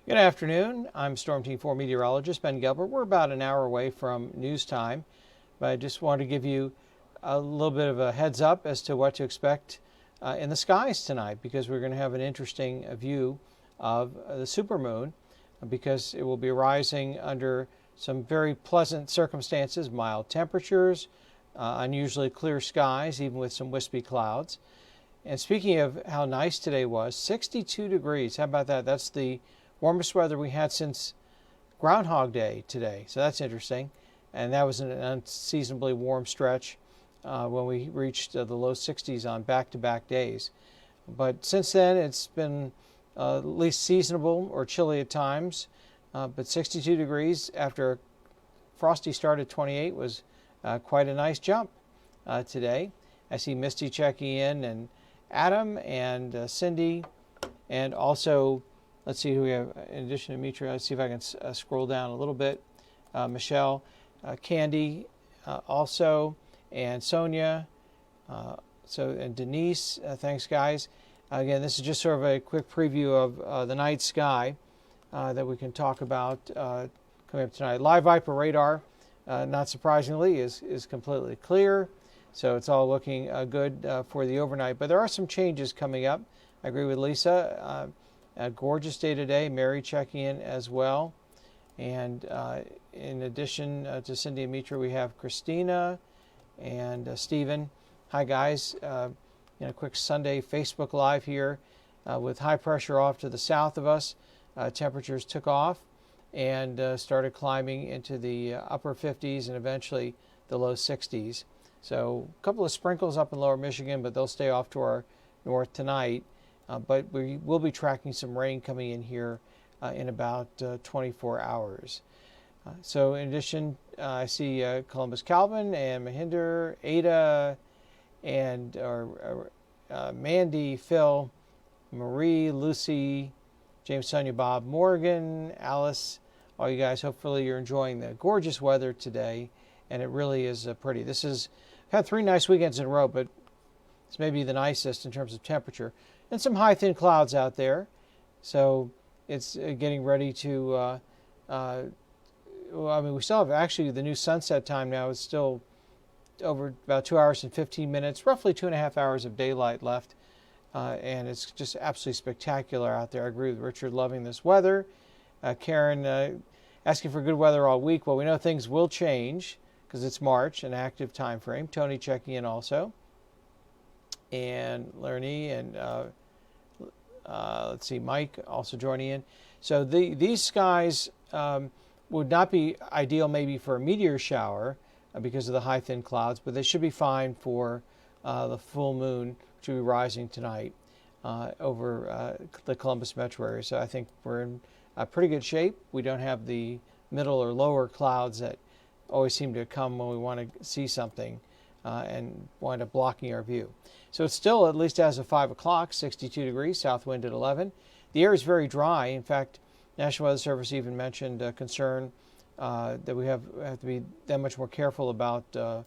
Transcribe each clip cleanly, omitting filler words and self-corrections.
Good afternoon. I'm Storm Team 4 meteorologist Ben Gelber. We're about an hour away from news time, but I just want to give you a little bit of a heads up as to what to expect in the skies tonight, because we're going to have an interesting view of the supermoon, because it will be rising under some very pleasant circumstances, mild temperatures, unusually clear skies, even with some wispy clouds. And speaking of how nice today was, 62 degrees. How about that? That's the warmest weather we had since Groundhog Day today. So that's interesting. And that was an unseasonably warm stretch when we reached the low 60s on back-to-back days. But since then, it's been at least seasonable or chilly at times. But 62 degrees after a frosty start at 28 was quite a nice jump today. I see Misty checking in, and Adam and Cindy, and also, let's see who we have in addition to Mitra. Let's see if I can scroll down a little bit. Michelle, Candy, also, and Sonia, and Denise. Thanks, guys. Again, this is just sort of a quick preview of the night sky that we can talk about coming up tonight. Live Viper radar, not surprisingly, is completely clear. So it's all looking good for the overnight. But there are some changes coming up. I agree with Lisa. A gorgeous day today. Mary checking in as well. And in addition to Cindy and Mitra, we have Christina and Stephen. Hi, guys. A quick Sunday Facebook Live here with high pressure off to the south of us. Temperatures took off and started climbing into the upper 50s and eventually the low 60s. So a couple of sprinkles up in lower Michigan, but they'll stay off to our north tonight. But we will be tracking some rain coming in here in about 24 hours. So in addition, I see Columbus Calvin and Mahinder, Ada, and Mandy, Phil, Marie, Lucy, James, Sonia, Bob, Morgan, Alice, all you guys. Hopefully you're enjoying the gorgeous weather today, and it really is pretty. This is had 3 nice weekends in a row, but it's maybe the nicest in terms of temperature. And some high, thin clouds out there. So it's getting ready to, we still have actually the new sunset time now. It's still over about 2 hours and 15 minutes, roughly 2.5 hours of daylight left. And it's just absolutely spectacular out there. I agree with Richard, loving this weather. Karen asking for good weather all week. Well, we know things will change because it's March, an active time frame. Tony checking in also. And Lerny and let's see, Mike also joining in. So these skies would not be ideal maybe for a meteor shower because of the high thin clouds, but they should be fine for the full moon, which will be rising tonight over the Columbus metro area. So I think we're in pretty good shape. We don't have the middle or lower clouds that always seem to come when we want to see something and wind up blocking our view. So it's still, at least as of 5 o'clock, 62 degrees, south wind at 11. The air is very dry. In fact, National Weather Service even mentioned a concern that we have to be that much more careful about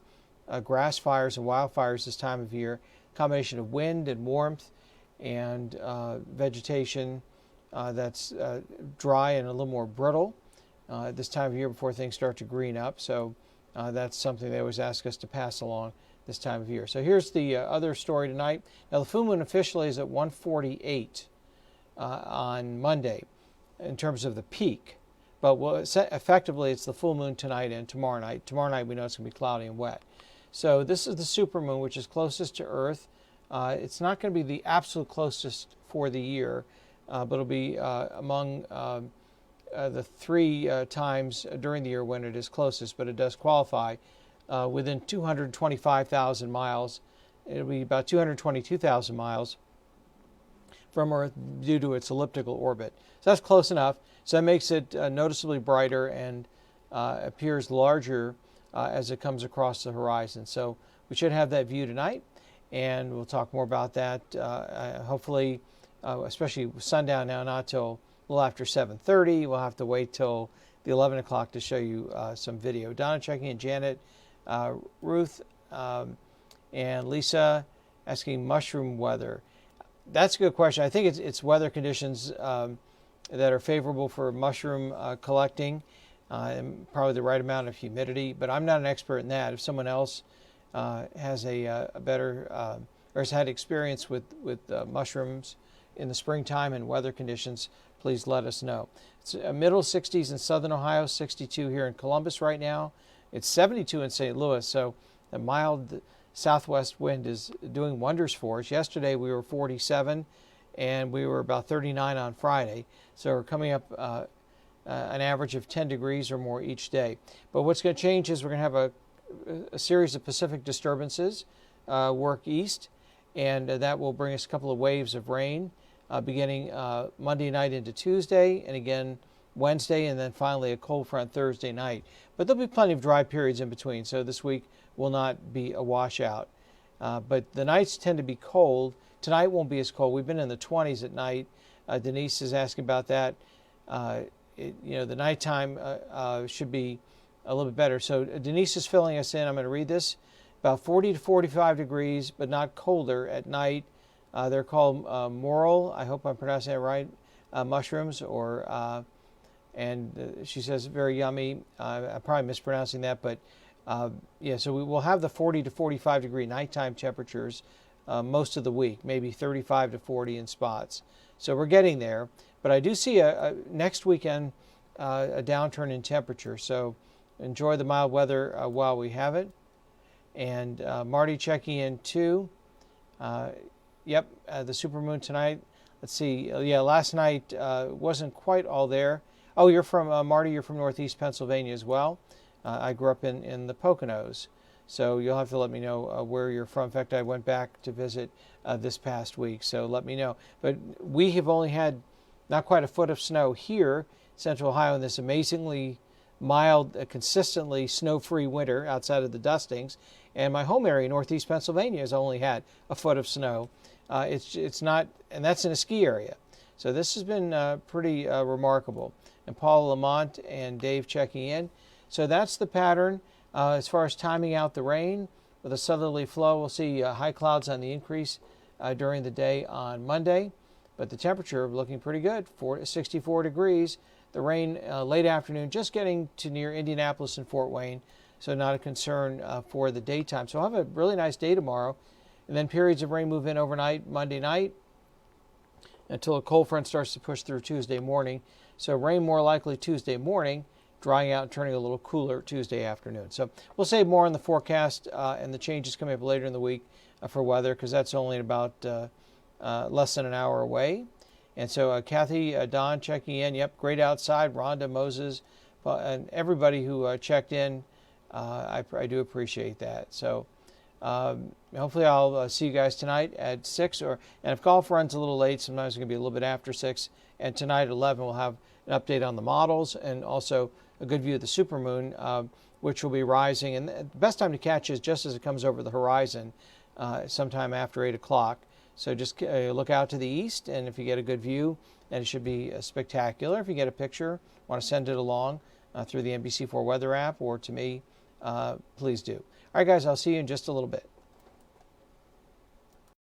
grass fires and wildfires this time of year. Combination of wind and warmth and vegetation that's dry and a little more brittle this time of year before things start to green up. So that's something they always ask us to pass along this time of year. So here's the other story tonight. Now the full moon officially is at 1:48 on Monday in terms of the peak. But effectively it's the full moon tonight and tomorrow night. Tomorrow night we know it's going to be cloudy and wet. So this is the supermoon, which is closest to Earth. It's not going to be the absolute closest for the year, but it'll be among the 3 times during the year when it is closest, but it does qualify within 225,000 miles. It'll be about 222,000 miles from Earth due to its elliptical orbit. So that's close enough. So that makes it noticeably brighter and appears larger as it comes across the horizon. So we should have that view tonight, and we'll talk more about that hopefully, especially sundown now, not till a little after 7:30. We'll have to wait till the 11 o'clock to show you some video. Donna checking in, Janet, Ruth, and Lisa asking mushroom weather. That's a good question. I think it's weather conditions that are favorable for mushroom collecting, and probably the right amount of humidity. But I'm not an expert in that. If someone else has a better or has had experience with mushrooms in the springtime and weather conditions, please let us know. It's middle 60s in southern Ohio, 62 here in Columbus right now. It's 72 in St. Louis, so a mild southwest wind is doing wonders for us. Yesterday we were 47, and we were about 39 on Friday. So we're coming up an average of 10 degrees or more each day. But what's going to change is we're going to have a series of Pacific disturbances work east, and that will bring us a couple of waves of rain beginning Monday night into Tuesday, and again Wednesday, and then finally a cold front Thursday night. But there'll be plenty of dry periods in between, so this week will not be a washout. But the nights tend to be cold. Tonight won't be as cold. We've been in the 20s at night. Denise is asking about that. The nighttime should be a little bit better. So Denise is filling us in. I'm going to read this. About 40 to 45 degrees, but not colder at night. They're called morel. I hope I'm pronouncing that right. Mushrooms, and she says very yummy. I'm probably mispronouncing that, but yeah. So we will have the 40 to 45 degree nighttime temperatures most of the week, maybe 35 to 40 in spots. So we're getting there. But I do see next weekend a downturn in temperature. So enjoy the mild weather while we have it. And Marty checking in too. Yep, the supermoon tonight. Let's see. Yeah, last night wasn't quite all there. Oh, you're from, Marty, you're from Northeast Pennsylvania as well. I grew up in the Poconos. So you'll have to let me know where you're from. In fact, I went back to visit this past week, so let me know. But we have only had not quite a foot of snow here, Central Ohio, in this amazingly mild, consistently snow-free winter outside of the dustings. And my home area, Northeast Pennsylvania, has only had a foot of snow. It's not, and that's in a ski area. So this has been pretty remarkable. And Paul Lamont and Dave checking in. So that's the pattern. As far as timing out the rain, with a southerly flow, we'll see high clouds on the increase during the day on Monday. But the temperature looking pretty good, 64 degrees. The rain late afternoon, just getting to near Indianapolis and Fort Wayne, so not a concern for the daytime. So I'll have a really nice day tomorrow. And then periods of rain move in overnight, Monday night, until a cold front starts to push through Tuesday morning. So rain more likely Tuesday morning, drying out and turning a little cooler Tuesday afternoon. So we'll say more on the forecast and the changes coming up later in the week for weather, because that's only about less than an hour away. And so Kathy, Don checking in. Yep, great outside. Rhonda, Moses, and everybody who checked in. I do appreciate that. So hopefully I'll see you guys tonight at 6. And if golf runs a little late, sometimes it's going to be a little bit after 6. And tonight at 11, we'll have an update on the models and also a good view of the supermoon, which will be rising. And the best time to catch is just as it comes over the horizon, sometime after 8 o'clock. So just look out to the east, and if you get a good view, and it should be spectacular. If you get a picture, want to send it along through the NBC4 weather app or to me, please do. All right, guys, I'll see you in just a little bit.